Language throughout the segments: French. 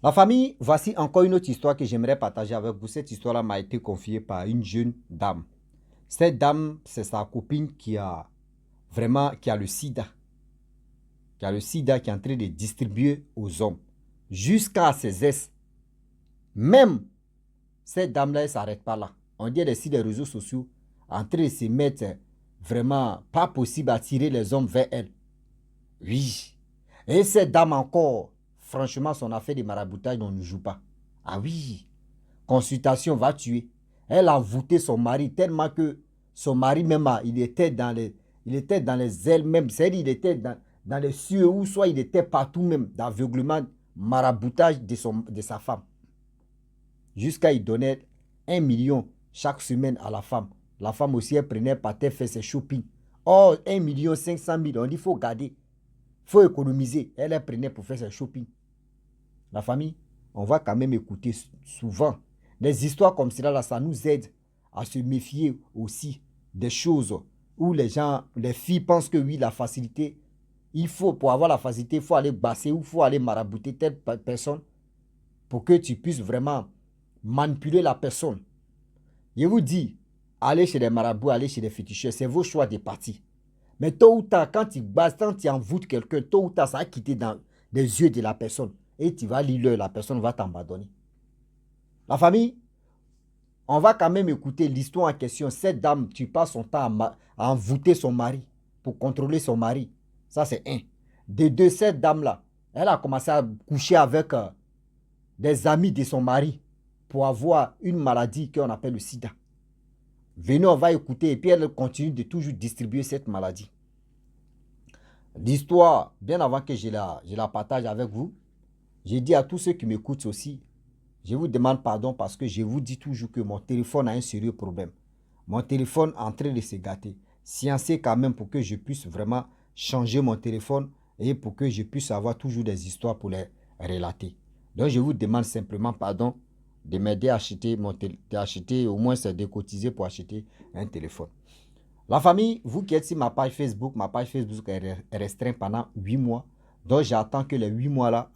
La famille, voici encore une autre histoire que j'aimerais partager avec vous. Cette histoire-là m'a été confiée par une jeune dame. Cette dame, c'est sa copine qui a le sida. Qui a le sida qui est en train de distribuer aux hommes. Jusqu'à ses ex. Même cette dame-là, elle ne s'arrête pas là. On dit sur les réseaux sociaux en train de se mettre vraiment pas possible à tirer les hommes vers elle. Oui. Et cette dame encore, franchement, son affaire de maraboutage, on ne joue pas. Ah oui. Consultation va tuer. Elle a voûté son mari tellement que son mari même, il était dans les ailes même. C'est-à-dire il était dans les cieux ou soit il était partout même, d'aveuglement, maraboutage de sa femme. Jusqu'à il donnait 1 million chaque semaine à la femme. La femme aussi, elle prenait par terre, fait ses shopping. Oh, 1 500 000, on dit il faut garder. Il faut économiser. Elle prenait pour faire ses shopping. La famille, on va quand même écouter souvent. Des histoires comme cela, là, ça nous aide à se méfier aussi des choses où les filles pensent que oui, la facilité, pour avoir la facilité, il faut aller basser ou il faut aller marabouter telle personne pour que tu puisses vraiment manipuler la personne. Je vous dis, aller chez les marabouts, aller chez les féticheurs, c'est vos choix de parti. Mais tôt ou tard, quand tu envoûtes quelqu'un, tôt ou tard, ça va quitter dans les yeux de la personne. Et tu vas lire la personne va t'abandonner. La famille, on va quand même écouter l'histoire en question. Cette dame, tu passes son temps à envoûter son mari pour contrôler son mari. Ça, c'est un. De deux, cette dame-là, elle a commencé à coucher avec des amis de son mari pour avoir une maladie qu'on appelle le sida. Venez, on va écouter et puis elle continue de toujours distribuer cette maladie. L'histoire, bien avant que je la partage avec vous, j'ai dit à tous ceux qui m'écoutent aussi, je vous demande pardon parce que je vous dis toujours que mon téléphone a un sérieux problème. Mon téléphone est en train de se gâter. Sciencez quand même pour que je puisse vraiment changer mon téléphone et pour que je puisse avoir toujours des histoires pour les relater. Donc je vous demande simplement pardon de m'aider à acheter au moins c'est décotiser pour acheter un téléphone. La famille, vous qui êtes sur ma page Facebook est restreinte pendant 8 mois. Donc j'attends que les 8 mois là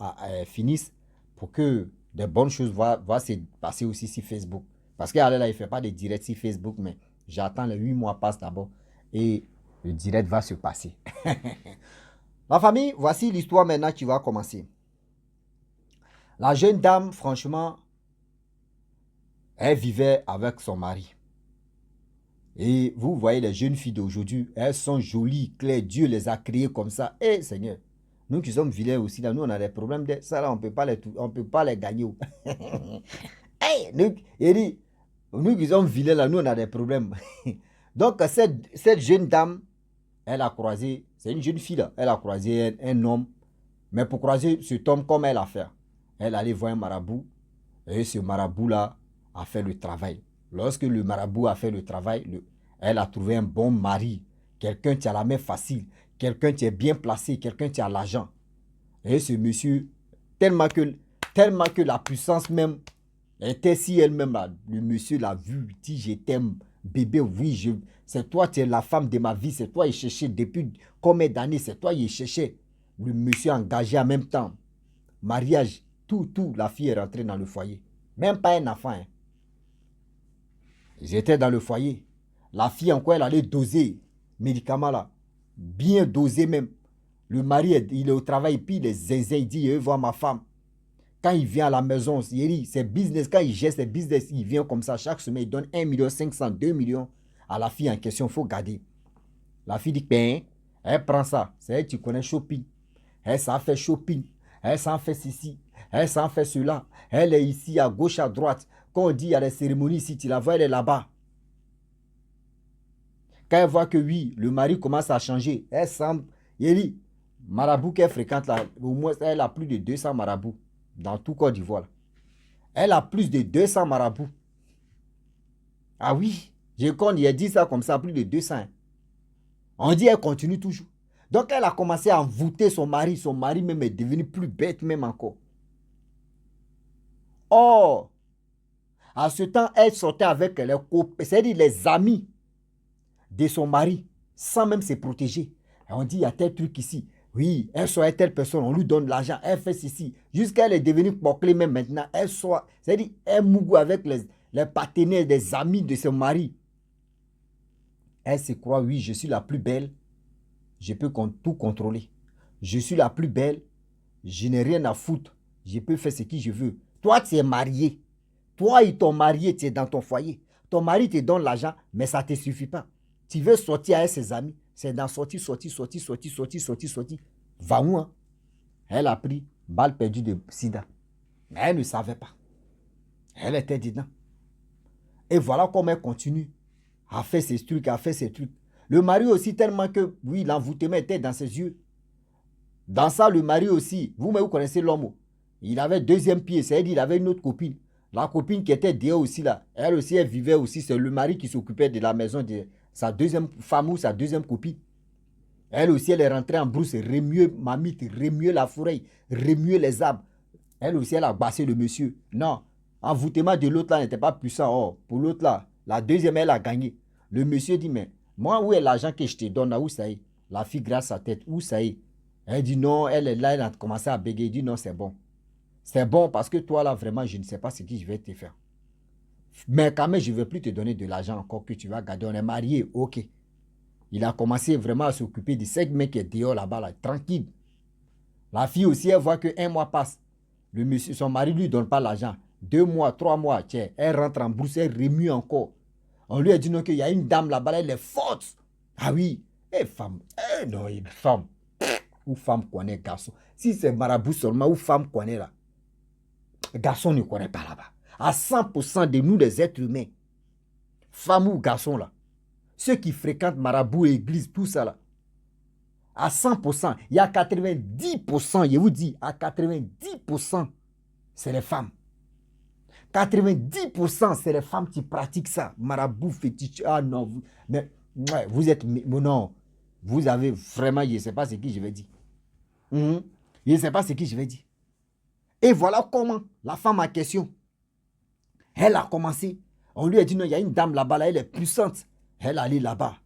finissent pour que des bonnes choses vont se passer aussi sur Facebook. Parce qu'elle là, il ne fait pas de direct sur Facebook, mais j'attends les 8 mois passent d'abord et le direct va se passer. La famille, voici l'histoire maintenant qui va commencer. La jeune dame, franchement, elle vivait avec son mari. Et vous voyez les jeunes filles d'aujourd'hui, elles sont jolies, claires, Dieu les a créées comme ça. Eh Seigneur, nous qui sommes vilains aussi, là, nous on a des problèmes de ça, là, on ne peut pas les gagner. Hey, nous qui sommes vilains, là, nous on a des problèmes. Donc cette jeune dame, elle a croisé, c'est une jeune fille là, elle a croisé un homme, mais pour croiser cet homme, comme elle a fait, elle allait voir un marabout, et ce marabout-là a fait le travail. Lorsque le marabout a fait le travail, elle a trouvé un bon mari, quelqu'un qui a la main facile, quelqu'un qui est bien placé, quelqu'un qui a l'argent. Et ce monsieur, tellement que la puissance même était si elle-même, le monsieur l'a vu, dit je t'aime, bébé, oui, c'est toi, tu es la femme de ma vie, c'est toi, il cherchait depuis combien d'années, c'est toi, il cherchait. Le monsieur engagé en même temps, mariage, tout, la fille est rentrée dans le foyer. Même pas un enfant. Hein. Ils étaient dans le foyer. La fille encore, elle allait doser médicaments là. Bien dosé même. Le mari, il est au travail, puis il est zézé, il dit, je veux voir ma femme. Quand il vient à la maison, c'est business. Quand il geste ses business, il vient comme ça. Chaque semaine, il donne 1 500 000, 2 millions à la fille en question. Il faut garder. La fille dit, ben, elle prend ça. C'est elle qui connaît shopping. Elle s'en fait shopping. Elle s'en fait ceci. Elle s'en fait cela. Elle est ici, à gauche, à droite. Quand on dit il y a des cérémonies ici, tu la vois, elle est là-bas. Quand elle voit que oui, le mari commence à changer, elle semble, il dit, marabout qu'elle fréquente là, au moins elle a plus de 200 marabouts dans tout Côte d'Ivoire. Elle a plus de 200 marabouts. Ah oui, il a dit ça comme ça, plus de 200. On dit elle continue toujours. Donc elle a commencé à envoûter son mari même est devenu plus bête même encore. Or, à ce temps, elle sortait avec les copains, c'est-à-dire les amis de son mari, sans même se protéger. Et on dit, il y a tel truc ici. Oui, elle soit telle personne, on lui donne de l'argent, elle fait ceci. Jusqu'à elle est devenue bouclée même maintenant. Elle soit, c'est-à-dire, elle mougou avec les partenaires, des amis de son mari. Elle se croit, oui, je suis la plus belle, je peux tout contrôler. Je suis la plus belle, je n'ai rien à foutre, je peux faire ce que je veux. Toi, tu es marié. Toi, ils t'ont marié, tu es dans ton foyer. Ton mari te donne l'argent, mais ça ne te suffit pas. Tu veux sortir avec ses amis, c'est dans sortir, sortir, sortir, sortir, sortir, sortir, sortir. Va où, hein? Elle a pris balle perdue de sida. Mais elle ne savait pas. Elle était dedans. Et voilà comment elle continue à faire ses trucs, à faire ses trucs. Le mari aussi, tellement que, oui, l'envoûtement était dans ses yeux. Dans ça, le mari aussi, vous-même, vous connaissez l'homme. Il avait deuxième pied, c'est-à-dire il avait une autre copine. La copine qui était dehors aussi là, elle aussi, elle vivait aussi. C'est le mari qui s'occupait de la maison de sa deuxième femme ou sa deuxième copine. Elle aussi, elle est rentrée en brousse, remuer mamite, remuer la forêt, remuer les arbres. Elle aussi, elle a bassé le monsieur. Non, envoûtement de l'autre là n'était pas puissant. Oh, pour l'autre là, la deuxième, elle a gagné. Le monsieur dit, mais moi, où est l'argent que je te donne là, où ça est? La fille grasse sa tête, où ça est? Elle dit non, elle est là, elle a commencé à bégayer. Elle dit non, c'est bon. C'est bon parce que toi là, vraiment, je ne sais pas ce que je vais te faire. Mais quand même, je ne vais plus te donner de l'argent encore que tu vas garder. On est mariés, ok. Il a commencé vraiment à s'occuper de ces mecs qui est dehors là-bas, là, tranquille. La fille aussi, elle voit qu'un mois passe. Le monsieur, son mari ne lui donne pas l'argent. 2 mois, 3 mois, tiens, elle rentre en brousse, elle remue encore. On lui a dit non, qu'il y a une dame là-bas, elle est forte. Ah oui, femme, non, une femme. Ou femme connaît garçon. Si c'est marabout seulement, ou femme connaît là. Garçon ne connaît pas là-bas. À 100% de nous, les êtres humains, femme ou garçon là, ceux qui fréquentent marabout et église, tout ça là, à 100%, il y a 90%, je vous dis, à 90%, c'est les femmes. 90%, c'est les femmes qui pratiquent ça. Marabout, fétiche, ah non, mais vous êtes, non, vous avez vraiment, je ne sais pas ce que je vais dire. Je ne sais pas ce que je vais dire. Et voilà comment la femme en question, elle a commencé. On lui a dit non, il y a une dame là-bas, là, elle est puissante. Elle allait là-bas.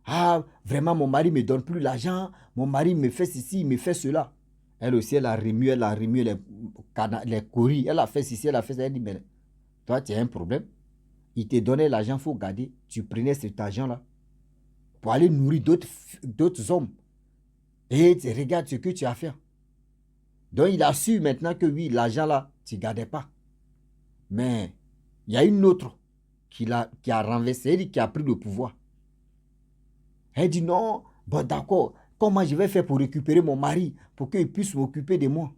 Ah, vraiment, mon mari ne me donne plus l'argent. Mon mari me fait ceci, il me fait cela. Elle aussi, elle a remué les courriers. Elle a fait ceci, elle a fait ça. Elle dit, mais toi, tu as un problème. Il te donnait l'argent, il faut garder. Tu prenais cet argent-là pour aller nourrir d'autres hommes. Et regarde ce que tu as fait. Donc, il a su maintenant que oui, l'argent là, tu ne gardais pas. Mais il y a une autre qui a renversé, elle qui a pris le pouvoir. Elle dit non, bon d'accord, comment je vais faire pour récupérer mon mari, pour qu'il puisse m'occuper de moi?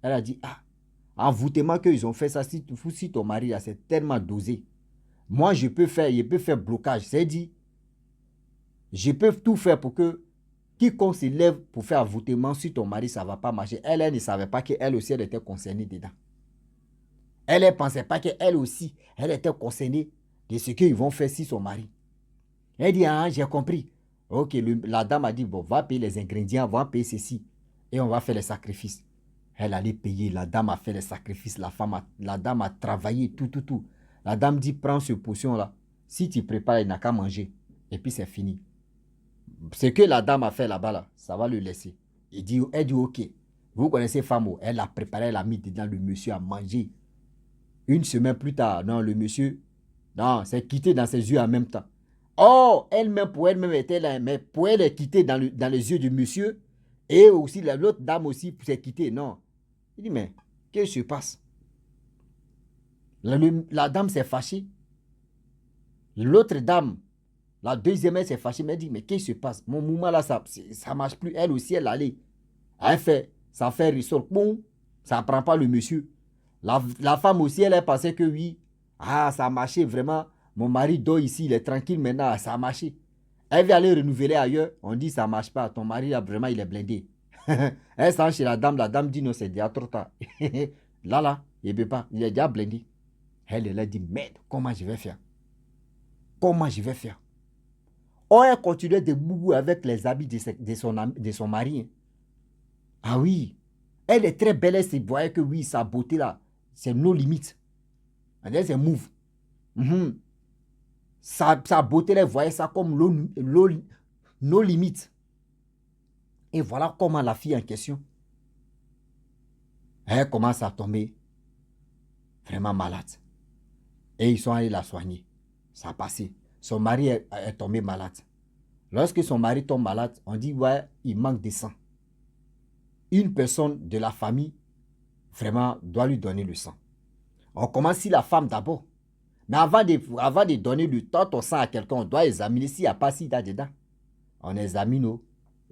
Elle a dit, ah, envoûtement qu'ils ont fait ça, si ton mari là, c'est tellement dosé. Moi, je peux faire blocage. C'est dit, je peux tout faire pour que quiconque se lève pour faire envoûtement sur ton mari, ça ne va pas marcher. Elle ne savait pas qu'elle aussi, elle était concernée dedans. Elle ne pensait pas qu'elle aussi, elle était concernée de ce qu'ils vont faire sur son mari. Elle dit, ah, j'ai compris. Ok, la dame a dit, bon, va payer les ingrédients, va payer ceci. Et on va faire les sacrifices. Elle allait payer, la dame a fait les sacrifices, la dame a travaillé, tout. La dame dit, prends ce potion-là. Si tu prépares, il n'a qu'à manger. Et puis c'est fini. Ce que la dame a fait là-bas, là, ça va le laisser. Elle dit, ok. Vous connaissez femme, elle a préparé, elle a mis dedans le monsieur à manger. Une semaine plus tard, non, le monsieur, non, c'est quitté dans ses yeux en même temps. Oh, elle-même, pour elle-même, était là, mais pour elle, est quittée dans les yeux du monsieur, et aussi l'autre dame aussi s'est quittée. Non. Il dit, mais qu'est-ce qui se passe? La dame s'est fâchée. L'autre dame, la deuxième, elle s'est fâchée, mais elle dit, mais qu'est-ce qui se passe? Mon mouvement là, ça ne marche plus. Elle aussi, elle allait. Ça fait ressort. Bon, ça ne prend pas le monsieur. La femme aussi, elle pensait que oui, ah, ça a marché vraiment. Mon mari dort ici, il est tranquille maintenant, ça a marché. Elle vient aller renouveler ailleurs, on dit ça ne marche pas. Ton mari, là, vraiment, il est blindé. Elle s'en chez la dame dit non, c'est déjà trop tard. Là, il ne peut pas, il est déjà blindé. Elle a dit, merde, comment je vais faire? Comment je vais faire? Oh, elle continuait de boubou avec les habits de son mari. Hein. Ah oui, elle est très belle, elle se voyait que oui, sa beauté là, c'est nos limites. C'est move. Sa beauté, elle voyait ça comme nos limites. Et voilà comment la fille en question, elle commence à tomber vraiment malade. Et ils sont allés la soigner. Ça a passé. Son mari est tombé malade. Lorsque son mari tombe malade, on dit, ouais, il manque de sang. Une personne de la famille, vraiment, doit lui donner le sang. On commence si la femme d'abord. Mais avant de donner le temps au sang à quelqu'un, on doit examiner s'il n'y a pas sida dedans. On examine,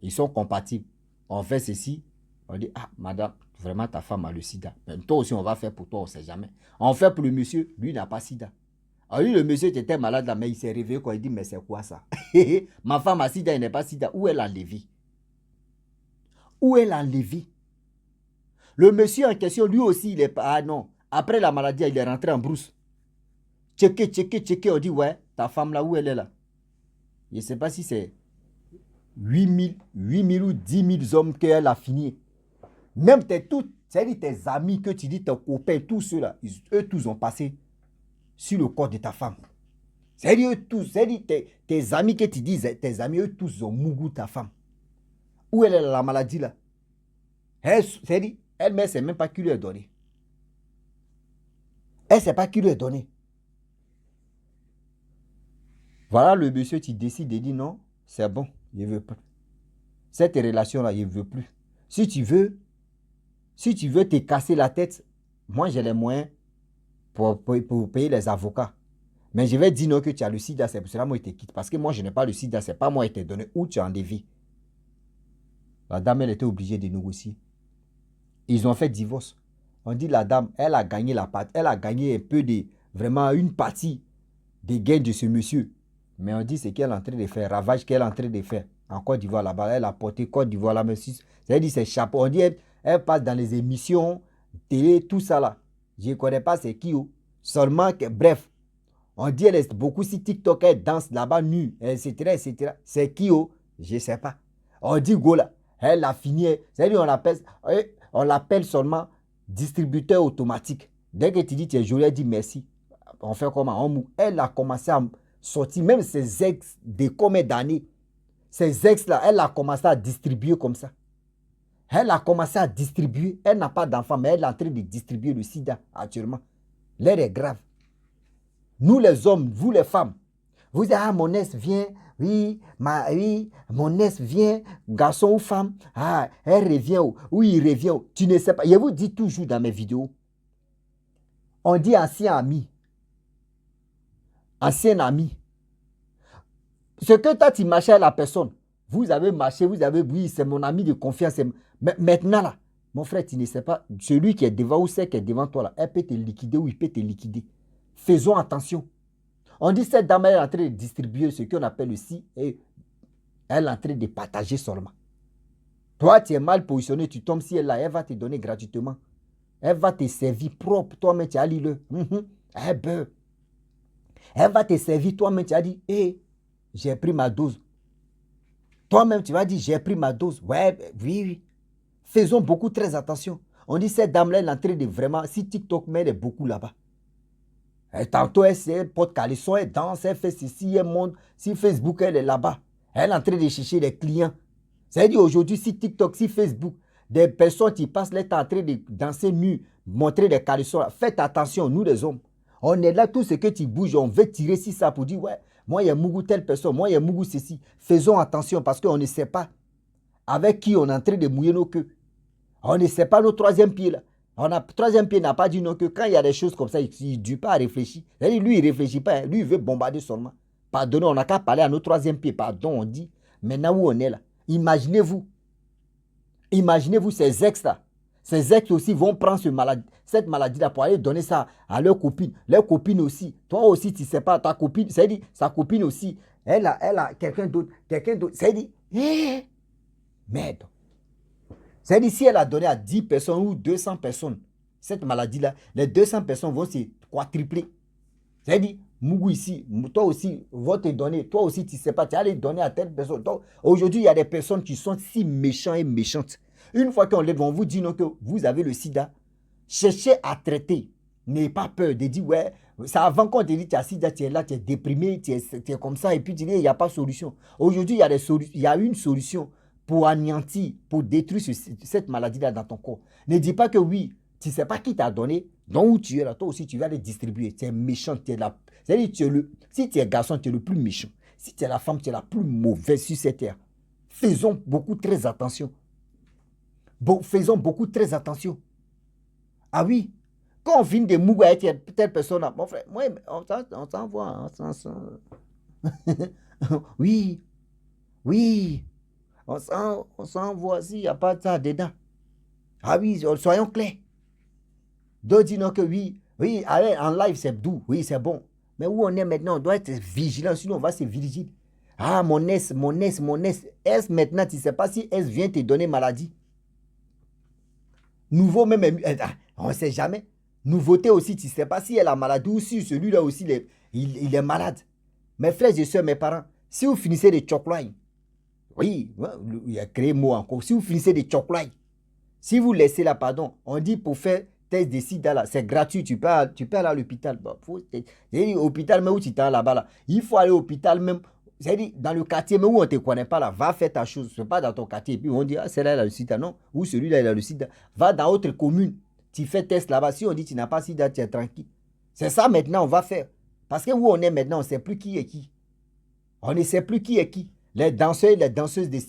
ils sont compatibles. On fait ceci, on dit, ah, madame, vraiment ta femme a le sida. Mais toi aussi, on va faire pour toi, on ne sait jamais. On fait pour le monsieur, lui n'a pas sida. Alors lui, le monsieur était malade, mais il s'est réveillé quand il dit, mais c'est quoi ça? Ma femme a sida, elle n'est pas sida. Où est la Lévi? Où est la Lévi? Le monsieur en question, lui aussi, il est pas. Ah non. Après la maladie, il est rentré en brousse. Checké. On dit, ouais, ta femme là, où elle est là? Je ne sais pas si c'est 8 000 ou 10 000 hommes qu'elle a fini. Même tes amis que tu dis, tes copains, tous ceux-là, eux tous ont passé sur le corps de ta femme. C'est-à-dire, eux tous, c'est-à-dire tes amis que tu dis, tes amis, eux tous ont mougou ta femme. Où elle est la maladie là? C'est-à-dire, elle-même, elle ne sait même pas qui lui a donné. Elle ne sait pas qui lui a donné. Voilà le monsieur qui décide de dire non, c'est bon, je ne veux plus. Cette relation-là, je ne veux plus. Si tu veux te casser la tête, moi j'ai les moyens pour payer les avocats. Mais je vais dire non que tu as le sida, c'est pour cela que moi je te quitte. Parce que moi je n'ai pas le sida, ce n'est pas moi qui t'ai donné où tu as en dévié. La dame, elle était obligée de négocier. Ils ont fait divorce. On dit la dame, elle a gagné elle a gagné un peu de, vraiment une partie des gains de ce monsieur. Mais on dit ce qu'elle est en train de faire, ravage qu'elle est en train de faire. En Côte d'Ivoire là-bas, elle a porté Côte d'Ivoire là-bas. C'est-à-dire ses chapeaux. On dit elle passe dans les émissions, télé, tout ça là. Je ne connais pas c'est qui. Seulement que, bref, on dit elle est beaucoup si TikTok, elle danse là-bas nue, etc. C'est qui? Je ne sais pas. On dit Gola, elle a fini. C'est-à-dire on l'appelle seulement distributeur automatique. Dès que tu dis tu es jolie, elle dit merci. On fait comment? Elle a commencé à sortir, même ses ex de combien d'années. Ces ex-là, elle a commencé à distribuer comme ça. Elle a commencé à distribuer. Elle n'a pas d'enfant, mais elle est en train de distribuer le sida actuellement. L'air est grave. Nous les hommes, vous les femmes, vous dites, ah, mon ex vient, oui, mon ex vient, garçon ou femme, ah, elle revient, ou il revient. Tu ne sais pas. Je vous dis toujours dans mes vidéos, on dit ancien ami. Ancien ami. Ce que toi, tu marchais à la personne, vous avez marché, oui, c'est mon ami de confiance. Mais maintenant, là, mon frère, tu ne sais pas, celui qui est devant ou celle qui est devant toi, là, elle peut te liquider ou il peut te liquider. Faisons attention. On dit cette dame, elle est en train de distribuer ce qu'on appelle le si et elle est en train de partager seulement. Toi, tu es mal positionné, tu tombes si elle là, elle va te donner gratuitement. Elle va te servir propre, toi-même, tu as dit le. Elle va te servir, toi-même, tu as dit, hé, j'ai pris ma dose. Toi-même, tu vas dire, j'ai pris ma dose. Ouais, oui. Faisons beaucoup très attention. On dit, cette dame-là, elle est en train de vraiment, si TikTok met beaucoup là-bas. Et tantôt, elle porte caleçon, elle danse, elle fait ceci, elle monte. Si Facebook, elle est là-bas. Elle est en train de chercher des clients. C'est-à-dire aujourd'hui, si TikTok, si Facebook, des personnes qui passent leur temps en train de danser nu, montrer des caleçons, faites attention, nous les hommes. On est là, tout ce que tu bouges, on veut tirer si ça pour dire, ouais, moi, il y a Mougou telle personne, moi, il y a Mougou ceci. Faisons attention parce qu'on ne sait pas avec qui on est en train de mouiller nos queues. On ne sait pas nos troisième pieds là. Troisième pied n'a pas dit non que quand il y a des choses comme ça, il ne dit pas à réfléchir. Lui, il ne réfléchit pas. Lui, il veut bombarder seulement. Pardonnez, on n'a qu'à parler à nos troisième pieds. Pardon, on dit. Maintenant où on est là. Imaginez-vous ces ex-là. Ces ex aussi vont prendre cette maladie-là pour aller donner ça à leurs copines. Leurs copines aussi. Toi aussi, tu ne sais pas, ta copine, c'est-à-dire sa copine aussi, elle a quelqu'un d'autre. C'est-à-dire, merde. C'est-à-dire, si elle a donné à 10 personnes ou 200 personnes, cette maladie-là, les 200 personnes vont se quadrupler. C'est-à-dire, Mougou ici, toi aussi, vont te donner, toi aussi, tu ne sais pas, tu vas les donner à telle personne. Aujourd'hui, il y a des personnes qui sont si méchantes et méchantes. Une fois qu'on les vont vous dire non, que vous avez le sida, cherchez à traiter. N'ayez pas peur de dire, ouais, c'est avant qu'on te dise tu as sida, tu es là, tu es déprimé, tu es comme ça, et puis tu dis, il n'y a pas de solution. Aujourd'hui, il y a une solution. pour anéantir, pour détruire cette maladie-là dans ton corps. Ne dis pas que oui, tu ne sais pas qui t'a donné, donc où tu es là, toi aussi tu vas les distribuer. Tu es méchant, tu es là. C'est-à-dire, si tu es garçon, tu es le plus méchant. Si tu es la femme, tu es la plus mauvaise sur cette terre. Faisons beaucoup très attention. Bon, faisons beaucoup très attention. Ah oui, quand on finit de mourir avec telle personne, mon frère, moi, on s'envoie. Oui, oui, on s'envoie s'il n'y a pas de ça dedans. Ah oui, soyons clairs. D'autres disent non que oui, oui, allez, en live c'est doux, oui, c'est bon. Mais où on est maintenant, on doit être vigilant, sinon on va se vigiler. Ah, mon S, S maintenant, tu ne sais pas si S vient te donner maladie. Nouveau même, on ne sait jamais. Nouveauté aussi, tu ne sais pas si elle a maladie ou si celui-là aussi, il est malade. Mes frères et soeurs, mes parents, si vous finissez de chocolat, oui, il a créé mot encore, si vous finissez de chocolat, si vous laissez là, pardon, on dit pour faire test de sida là, c'est gratuit, tu peux aller à l'hôpital. Bon, hôpital, mais où tu es là-bas là, il faut aller à l'hôpital même. C'est-à-dire, dans le quartier, mais où on ne te connaît pas là, va faire ta chose. Ce n'est pas dans ton quartier. Et puis on dit, ah, c'est là, il a le sida. Non, ou celui-là, il a le sida. Va dans autre commune. Tu fais test là-bas. Si on dit, tu n'as pas sida, tu es tranquille. C'est ça maintenant, on va faire. Parce que où on est maintenant, on ne sait plus qui est qui. On ne sait plus qui est qui. Les danseurs et les danseuses de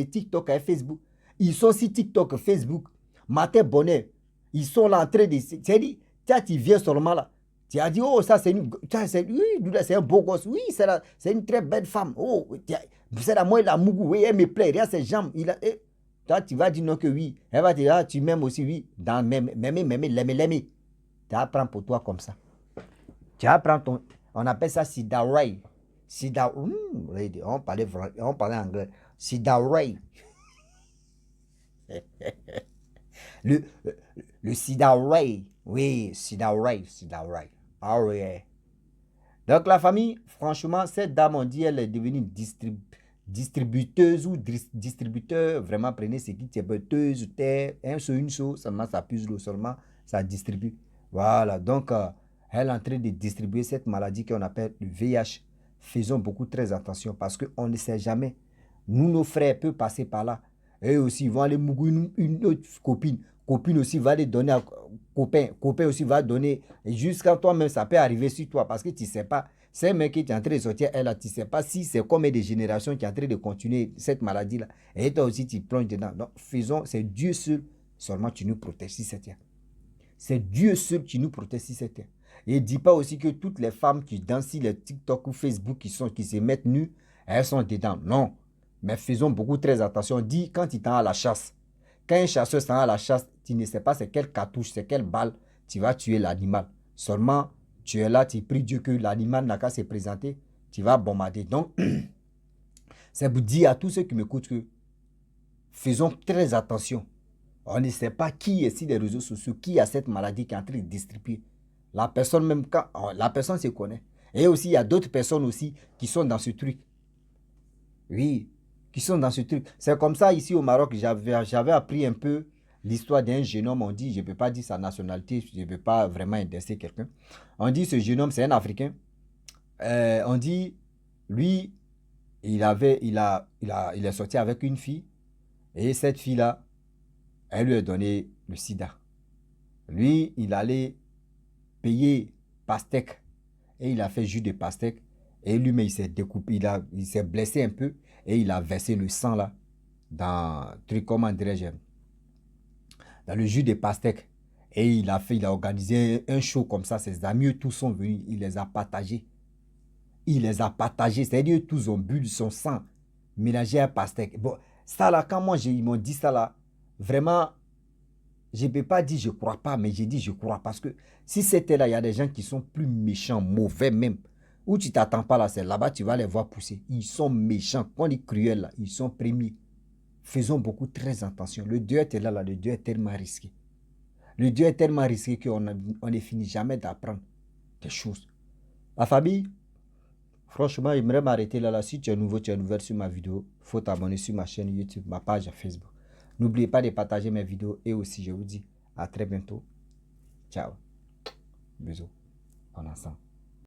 TikTok et Facebook, ils sont sur TikTok, Facebook, matin bonheur. Ils sont là en train de... C'est-à-dire, tu viens seulement là. Tu as dit, oh, ça c'est une... Oui, c'est un beau gosse. Oui, c'est une très belle femme. Oh, c'est la moi, la mougou. Oui, elle me plaît. Regarde ses jambes. Toi, tu vas dire non que oui. Elle va dire, ah, tu m'aimes aussi, oui. Dans même, tu apprends pour toi comme ça. Tu apprends ton... On appelle ça Sida Ray. Sida... on parlait anglais. Sida Ray. Le Sida Ray. Oui, Sida Ray. Sida Ray. Ah oui. Donc la famille, franchement, cette dame, on dit, elle est devenue distributeuse ou distributeur. Vraiment, prenez ce qui est beuteuse, terre, une chose, seulement ça puse l'eau, seulement ça distribue. Voilà, donc elle est en train de distribuer cette maladie qu'on appelle le VIH. Faisons beaucoup très attention parce qu'on ne sait jamais. Nous, nos frères peuvent passer par là. Eux aussi, ils vont aller mourir une autre copine. Copine aussi va les donner à copain. Copain aussi va donner. Et jusqu'à toi-même, ça peut arriver sur toi parce que tu ne sais pas. C'est un mec qui est en train de sortir, elle, tu ne sais pas si c'est comme des générations qui sont en train de continuer cette maladie-là. Et toi aussi, tu plonges dedans. Donc, faisons, c'est Dieu seul seulement qui nous protège si c'est. C'est Dieu seul qui nous protège si c'est. Et ne dis pas aussi que toutes les femmes qui dansent sur les TikTok ou Facebook qui se mettent nues, elles sont dedans. Non. Mais faisons beaucoup très attention. Dis quand tu t'en à la chasse. Quand un chasseur s'en à la chasse, tu ne sais pas c'est quelle cartouche, c'est quelle balle, tu vas tuer l'animal. Seulement, tu es là, tu pries Dieu que l'animal n'a qu'à se présenter, tu vas bombarder. Donc, c'est pour dire à tous ceux qui m'écoutent que faisons très attention. On ne sait pas qui est sur les réseaux sociaux, qui a cette maladie qui est en train de distribuer. La personne, même quand la personne se connaît. Et aussi, il y a d'autres personnes aussi qui sont dans ce truc. Oui, qui sont dans ce truc. C'est comme ça ici au Maroc, j'avais appris un peu l'histoire d'un jeune homme. On dit, je ne peux pas dire sa nationalité, je ne peux pas vraiment indexer quelqu'un. On dit, ce jeune homme, c'est un Africain. On dit, lui, il est sorti avec une fille. Et cette fille-là, elle lui a donné le sida. Lui, il allait payer pastèque. Et il a fait jus de pastèque. Et lui-même, il s'est découpé, il s'est blessé un peu. Et il a versé le sang là, dans dans le jus de pastèque. Et il a organisé un show comme ça. Ses amis, tous sont venus. Il les a partagés. Il les a partagés. C'est-à-dire, tous ont bu son sang, mélangé à pastèque. Bon, ça là, quand moi, ils m'ont dit ça là, vraiment, je ne peux pas dire je ne crois pas, mais j'ai dit je crois. Parce que si c'était là, il y a des gens qui sont plus méchants, mauvais même. Où tu ne t'attends pas là, c'est là-bas, tu vas les voir pousser. Ils sont méchants. Quand on est cruels là, ils sont premiers. Faisons beaucoup très attention. Le Dieu est là, le Dieu est tellement risqué. Le Dieu est tellement risqué qu'on ne finit jamais d'apprendre des choses. La famille, franchement, j'aimerais m'arrêter là. Si tu es nouveau, tu es nouvelle sur ma vidéo, il faut t'abonner sur ma chaîne YouTube, ma page Facebook. N'oubliez pas de partager mes vidéos et aussi, je vous dis à très bientôt. Ciao. Bisous. En ensemble.